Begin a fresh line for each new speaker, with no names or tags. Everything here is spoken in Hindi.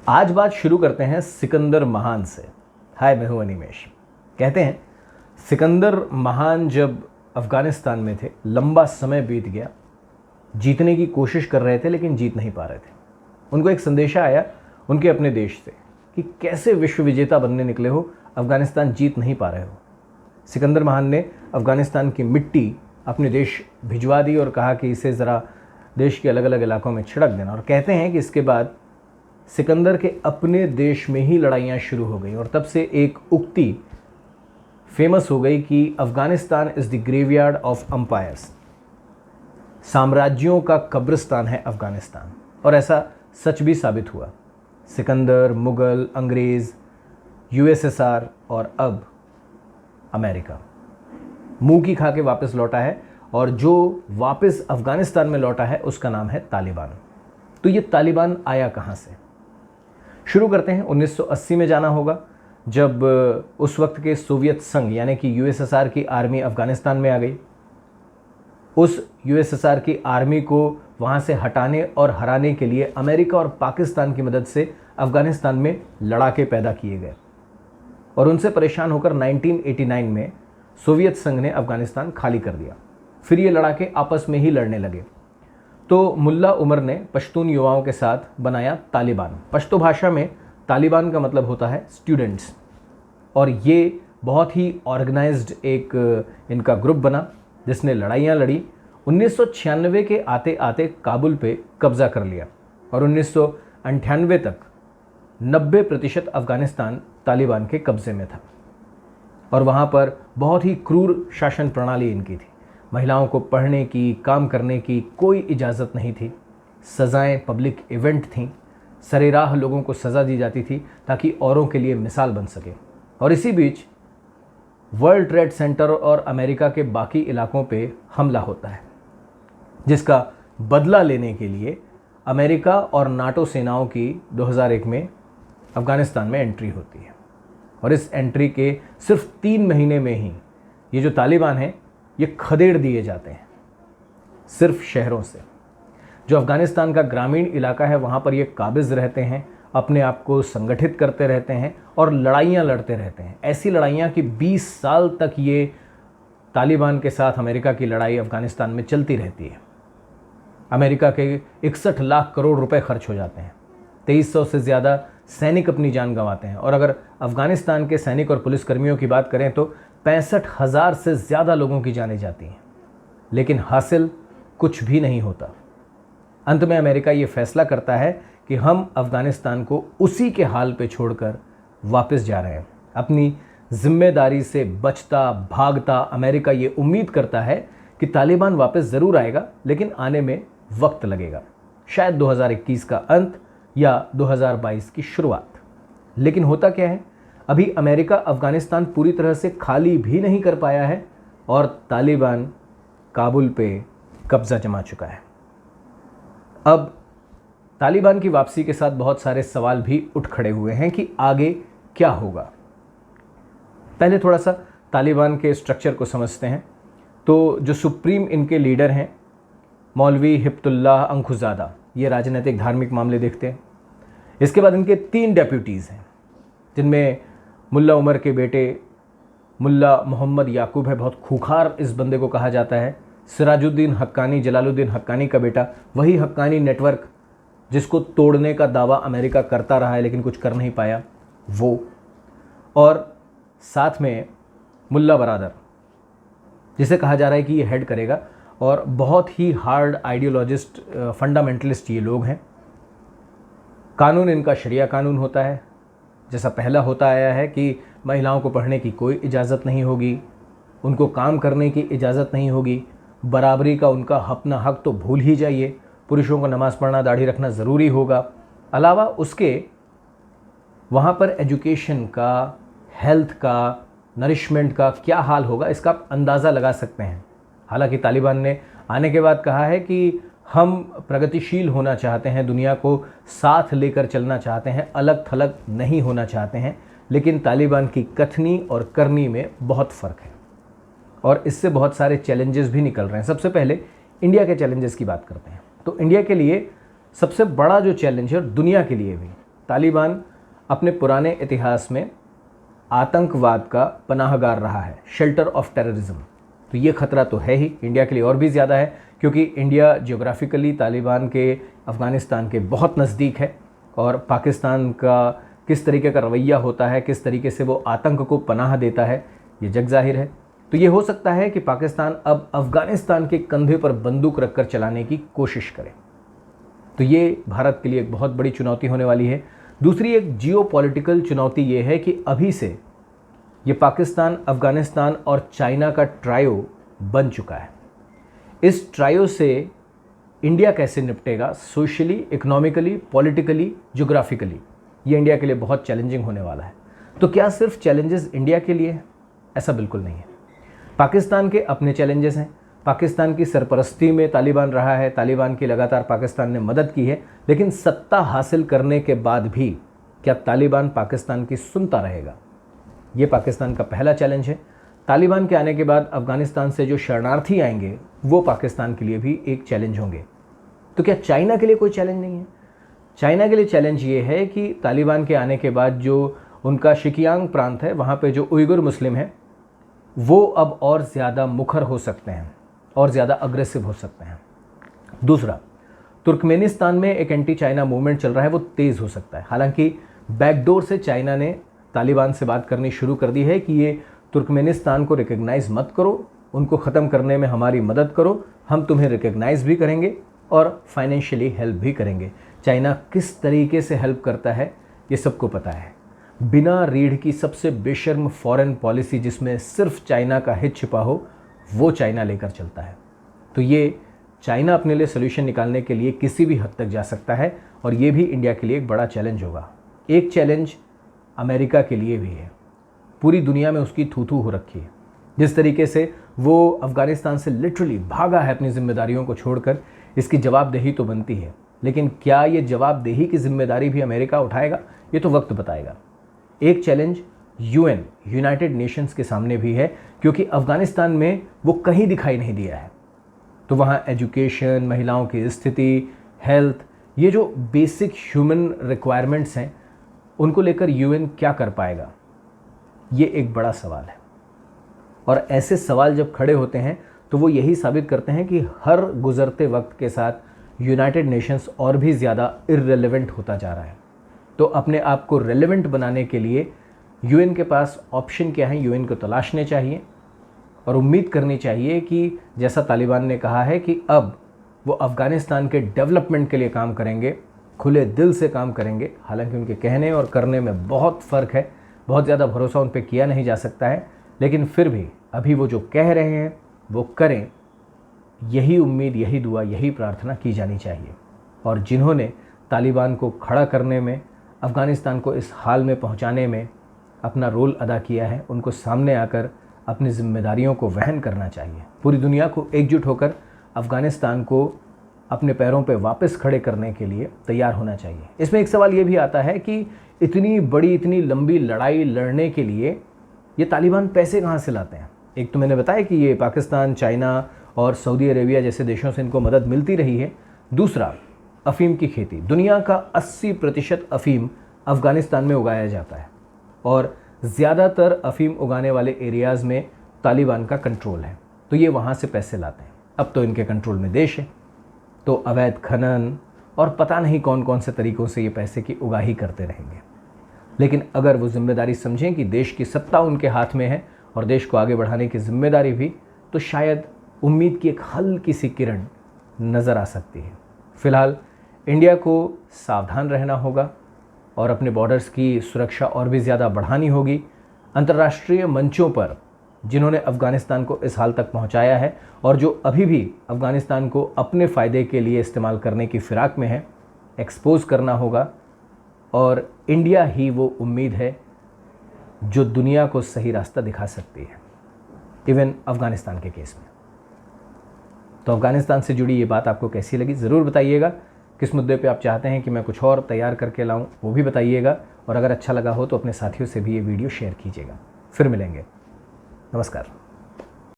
आज बात शुरू करते हैं सिकंदर महान से। हाय, मैं हूं अनिमेश। कहते हैं सिकंदर महान जब अफ़गानिस्तान में थे, लंबा समय बीत गया, जीतने की कोशिश कर रहे थे लेकिन जीत नहीं पा रहे थे। उनको एक संदेशा आया उनके अपने देश से कि कैसे विश्व विजेता बनने निकले हो, अफ़गानिस्तान जीत नहीं पा रहे हो। सिकंदर महान ने अफ़गानिस्तान की मिट्टी अपने देश भिजवा दी और कहा कि इसे ज़रा देश के अलग अलग इलाकों में छिड़क देना। और कहते हैं कि इसके बाद सिकंदर के अपने देश में ही लड़ाइयाँ शुरू हो गई और तब से एक उक्ति फेमस हो गई कि Afghanistan is the graveyard of empires. साम्राज्यों का कब्रिस्तान है अफ़गानिस्तान, और ऐसा सच भी साबित हुआ। सिकंदर, मुग़ल, अंग्रेज़, यूएसएसआर और अब अमेरिका मुंह की खा के वापस लौटा है, और जो वापस अफ़गानिस्तान में लौटा है उसका नाम है तालिबान। तो ये तालिबान आया कहाँ से? शुरू करते हैं 1980 में जाना होगा, जब उस वक्त के सोवियत संघ यानी कि यूएसएसआर की आर्मी अफ़गानिस्तान में आ गई। उस यूएसएसआर की आर्मी को वहाँ से हटाने और हराने के लिए अमेरिका और पाकिस्तान की मदद से अफ़गानिस्तान में लड़ाके पैदा किए गए, और उनसे परेशान होकर 1989 में सोवियत संघ ने अफ़गानिस्तान खाली कर दिया। फिर ये लड़ाके आपस में ही लड़ने लगे। तो मुल्ला उमर ने पश्तून युवाओं के साथ बनाया तालिबान। पश्तो भाषा में तालिबान का मतलब होता है स्टूडेंट्स, और ये बहुत ही ऑर्गेनाइज्ड एक इनका ग्रुप बना जिसने लड़ाइयाँ लड़ी। 1996 के आते आते काबुल पे कब्ज़ा कर लिया, और 1998 तक 90% अफ़गानिस्तान तालिबान के कब्ज़े में था। और वहाँ पर बहुत ही क्रूर शासन प्रणाली इनकी थी। महिलाओं को पढ़ने की, काम करने की कोई इजाज़त नहीं थी। सज़ाएं पब्लिक इवेंट थीं। सरेराह लोगों को सज़ा दी जाती थी ताकि औरों के लिए मिसाल बन सके। और इसी बीच वर्ल्ड ट्रेड सेंटर और अमेरिका के बाकी इलाकों पे हमला होता है, जिसका बदला लेने के लिए अमेरिका और नाटो सेनाओं की 2001 में अफ़गानिस्तान में एंट्री होती है। और इस एंट्री के सिर्फ 3 महीने में ही ये जो तालिबान है ये खदेड़ दिए जाते हैं सिर्फ शहरों से। जो अफ़गानिस्तान का ग्रामीण इलाका है वहाँ पर ये काबिज़ रहते हैं, अपने आप को संगठित करते रहते हैं और लड़ाइयाँ लड़ते रहते हैं। ऐसी लड़ाइयाँ कि 20 साल तक ये तालिबान के साथ अमेरिका की लड़ाई अफ़गानिस्तान में चलती रहती है। अमेरिका के 61 लाख करोड़ रुपए खर्च हो जाते हैं। 2300 से ज़्यादा सैनिक अपनी जान गंवाते हैं। और अगर अफ़गानिस्तान के सैनिक और पुलिसकर्मियों की बात करें तो 65,000 से ज़्यादा लोगों की जानें जाती हैं, लेकिन हासिल कुछ भी नहीं होता। अंत में अमेरिका ये फैसला करता है कि हम अफ़गानिस्तान को उसी के हाल पे छोड़कर वापस जा रहे हैं। अपनी जिम्मेदारी से बचता भागता अमेरिका ये उम्मीद करता है कि तालिबान वापस ज़रूर आएगा, लेकिन आने में वक्त लगेगा, शायद 2021 का अंत या 2022 की शुरुआत। लेकिन होता क्या है, अभी अमेरिका अफ़गानिस्तान पूरी तरह से खाली भी नहीं कर पाया है और तालिबान काबुल पे कब्ज़ा जमा चुका है। अब तालिबान की वापसी के साथ बहुत सारे सवाल भी उठ खड़े हुए हैं कि आगे क्या होगा। पहले थोड़ा सा तालिबान के स्ट्रक्चर को समझते हैं। तो जो सुप्रीम इनके लीडर हैं मौलवी हिब्तुल्लाह अंखुज़ादा, ये राजनीतिक धार्मिक मामले देखते हैं। इसके बाद इनके 3 डेप्यूटीज़ हैं, जिनमें मुल्ला उमर के बेटे मुल्ला मोहम्मद याकूब है। बहुत खूंखार इस बंदे को कहा जाता है। सिराजुद्दीन हक्कानी, जलालुद्दीन हक्कानी का बेटा, वही हक्कानी नेटवर्क जिसको तोड़ने का दावा अमेरिका करता रहा है लेकिन कुछ कर नहीं पाया, वो। और साथ में मुल्ला बरादर, जिसे कहा जा रहा है कि ये हेड करेगा, और बहुत ही हार्ड आइडियोलॉजिस्ट, फंडामेंटलिस्ट ये लोग हैं। कानून इनका शरिया कानून होता है, जैसा पहला होता आया है कि महिलाओं को पढ़ने की कोई इजाज़त नहीं होगी, उनको काम करने की इजाज़त नहीं होगी, बराबरी का उनका अपना हक तो भूल ही जाइए, पुरुषों को नमाज़ पढ़ना, दाढ़ी रखना ज़रूरी होगा। अलावा उसके वहाँ पर एजुकेशन का, हेल्थ का, नरिशमेंट का क्या हाल होगा, इसका आप अंदाज़ा लगा सकते हैं। हालांकि तालिबान ने आने के बाद कहा है कि हम प्रगतिशील होना चाहते हैं, दुनिया को साथ लेकर चलना चाहते हैं, अलग थलग नहीं होना चाहते हैं, लेकिन तालिबान की कथनी और करनी में बहुत फ़र्क है और इससे बहुत सारे चैलेंजेस भी निकल रहे हैं। सबसे पहले इंडिया के चैलेंजेस की बात करते हैं। तो इंडिया के लिए सबसे बड़ा जो चैलेंज है, और दुनिया के लिए भी, तालिबान अपने पुराने इतिहास में आतंकवाद का पनाहगार रहा है, शेल्टर ऑफ टेररिज्म। तो ये खतरा तो है ही, इंडिया के लिए और भी ज़्यादा है, क्योंकि इंडिया जियोग्राफिकली तालिबान के अफ़गानिस्तान के बहुत नज़दीक है और पाकिस्तान का किस तरीके का रवैया होता है, किस तरीके से वो आतंक को पनाह देता है, ये जग जाहिर है। तो ये हो सकता है कि पाकिस्तान अब अफ़गानिस्तान के कंधे पर बंदूक रखकर चलाने की कोशिश करे। तो ये भारत के लिए एक बहुत बड़ी चुनौती होने वाली है। दूसरी एक जियोपॉलिटिकल चुनौती ये है कि अभी से ये पाकिस्तान, अफ़गानिस्तान और चाइना का ट्रायो बन चुका है। इस ट्रायो से इंडिया कैसे निपटेगा, सोशली, इकोनॉमिकली, पॉलिटिकली, ज्योग्राफिकली, ये इंडिया के लिए बहुत चैलेंजिंग होने वाला है। तो क्या सिर्फ चैलेंजेस इंडिया के लिए हैं? ऐसा बिल्कुल नहीं है। पाकिस्तान के अपने चैलेंजेस हैं। पाकिस्तान की सरपरस्ती में तालिबान रहा है, तालिबान की लगातार पाकिस्तान ने मदद की है, लेकिन सत्ता हासिल करने के बाद भी क्या तालिबान पाकिस्तान की सुनता रहेगा? ये पाकिस्तान का पहला चैलेंज है। तालिबान के आने के बाद अफ़गानिस्तान से जो शरणार्थी आएंगे वो पाकिस्तान के लिए भी एक चैलेंज होंगे। तो क्या चाइना के लिए कोई चैलेंज नहीं है? चाइना के लिए चैलेंज ये है कि तालिबान के आने के बाद जो उनका शिकियांग प्रांत है, वहाँ पे जो उइगुर मुस्लिम हैं, वो अब और ज़्यादा मुखर हो सकते हैं और ज़्यादा अग्रेसिव हो सकते हैं। दूसरा, तुर्कमेनिस्तान में एक एंटी चाइना मूवमेंट चल रहा है, वो तेज़ हो सकता है। हालांकि बैकडोर से चाइना ने तालिबान से बात करनी शुरू कर दी है कि ये तुर्कमेनिस्तान को रिकग्नाइज़ मत करो, उनको ख़त्म करने में हमारी मदद करो, हम तुम्हें रिकग्नाइज़ भी करेंगे और फाइनेंशियली हेल्प भी करेंगे। चाइना किस तरीके से हेल्प करता है ये सबको पता है। बिना रीढ़ की सबसे बेशर्म फॉरेन पॉलिसी जिसमें सिर्फ चाइना का हित छिपा हो, वो चाइना लेकर चलता है। तो ये चाइना अपने लिए सोल्यूशन निकालने के लिए किसी भी हद तक जा सकता है और ये भी इंडिया के लिए एक बड़ा चैलेंज होगा। एक चैलेंज अमेरिका के लिए भी है। पूरी दुनिया में उसकी थू-थू हो रखी है। जिस तरीके से वो अफ़गानिस्तान से लिटरली भागा है अपनी जिम्मेदारियों को छोड़कर, इसकी जवाबदेही तो बनती है। लेकिन क्या ये जवाबदेही की जिम्मेदारी भी अमेरिका उठाएगा, ये तो वक्त बताएगा। एक चैलेंज यूएन, यूनाइटेड नेशंस के सामने भी है, क्योंकि अफ़गानिस्तान में वो कहीं दिखाई नहीं दिया है। तो वहाँ एजुकेशन, महिलाओं की स्थिति, हेल्थ, ये जो बेसिक ह्यूमन रिक्वायरमेंट्स हैं, उनको लेकर यूएन क्या कर पाएगा, ये एक बड़ा सवाल है। और ऐसे सवाल जब खड़े होते हैं तो वो यही साबित करते हैं कि हर गुज़रते वक्त के साथ यूनाइटेड नेशंस और भी ज़्यादा इररिलेवेंट होता जा रहा है। तो अपने आप को रेलेवेंट बनाने के लिए यूएन के पास ऑप्शन क्या है, यूएन को तलाशने चाहिए और उम्मीद करनी चाहिए कि जैसा तालिबान ने कहा है कि अब वो अफ़गानिस्तान के डेवलपमेंट के लिए काम करेंगे, खुले दिल से काम करेंगे। हालांकि उनके कहने और करने में बहुत फ़र्क है, बहुत ज़्यादा भरोसा उन पर किया नहीं जा सकता है, लेकिन फिर भी अभी वो जो कह रहे हैं वो करें, यही उम्मीद, यही दुआ, यही प्रार्थना की जानी चाहिए। और जिन्होंने तालिबान को खड़ा करने में, अफ़गानिस्तान को इस हाल में पहुंचाने में अपना रोल अदा किया है, उनको सामने आकर अपनी जिम्मेदारियों को वहन करना चाहिए। पूरी दुनिया को एकजुट होकर अफ़गानिस्तान को अपने पैरों पे वापस खड़े करने के लिए तैयार होना चाहिए। इसमें एक सवाल ये भी आता है कि इतनी बड़ी, इतनी लंबी लड़ाई लड़ने के लिए ये तालिबान पैसे कहाँ से लाते हैं? एक तो मैंने बताया कि ये पाकिस्तान, चाइना और सऊदी अरेबिया जैसे देशों से इनको मदद मिलती रही है। दूसरा, अफ़ीम की खेती। दुनिया का 80% अफ़ीम अफ़गानिस्तान में उगाया जाता है और ज़्यादातर अफ़ीम उगाने वाले एरियाज़ में तालिबान का कंट्रोल है। तो ये वहाँ से पैसे लाते हैं। अब तो इनके कंट्रोल में देश है, तो अवैध खनन और पता नहीं कौन कौन से तरीक़ों से ये पैसे की उगाही करते रहेंगे। लेकिन अगर वो जिम्मेदारी समझें कि देश की सत्ता उनके हाथ में है और देश को आगे बढ़ाने की जिम्मेदारी भी, तो शायद उम्मीद की एक हल्की सी किरण नज़र आ सकती है। फ़िलहाल इंडिया को सावधान रहना होगा और अपने बॉर्डर्स की सुरक्षा और भी ज़्यादा बढ़ानी होगी। अंतर्राष्ट्रीय मंचों पर जिन्होंने अफ़गानिस्तान को इस हाल तक पहुंचाया है और जो अभी भी अफ़गानिस्तान को अपने फ़ायदे के लिए इस्तेमाल करने की फ़िराक में है, एक्सपोज़ करना होगा। और इंडिया ही वो उम्मीद है जो दुनिया को सही रास्ता दिखा सकती है, इवन अफ़गानिस्तान के केस में। तो अफ़गानिस्तान से जुड़ी ये बात आपको कैसी लगी ज़रूर बताइएगा। किस मुद्दे पे आप चाहते हैं कि मैं कुछ और तैयार करके लाऊं, वो भी बताइएगा। और अगर अच्छा लगा हो तो अपने साथियों से भी ये वीडियो शेयर कीजिएगा। फिर मिलेंगे। नमस्कार।